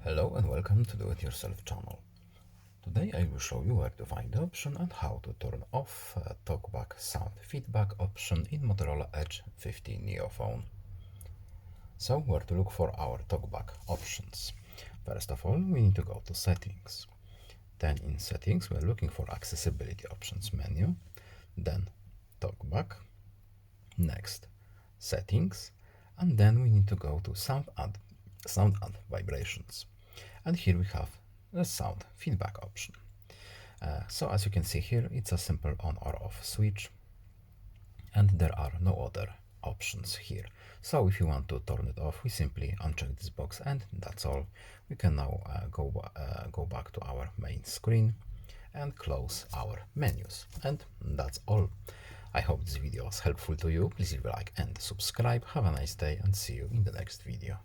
Hello and welcome to Do It Yourself channel. Today I will show you where to find the option and how to turn off TalkBack sound feedback option in Motorola Edge 15 Neo phone. So where to look for our TalkBack options? First of all, we need to go to Settings. Then in Settings we're looking for Accessibility options menu. Then TalkBack. Next Settings. And then we need to go to Sound and Vibrations. And here we have the sound feedback option. So as you can see here, it's a simple on or off switch, and there are no other options here. So if you want to turn it off, we simply uncheck this box, and that's all. We can now go back to our main screen and close our menus, and that's all. I hope this video was helpful to you. Please leave a like and subscribe. Have a nice day and see you in the next video.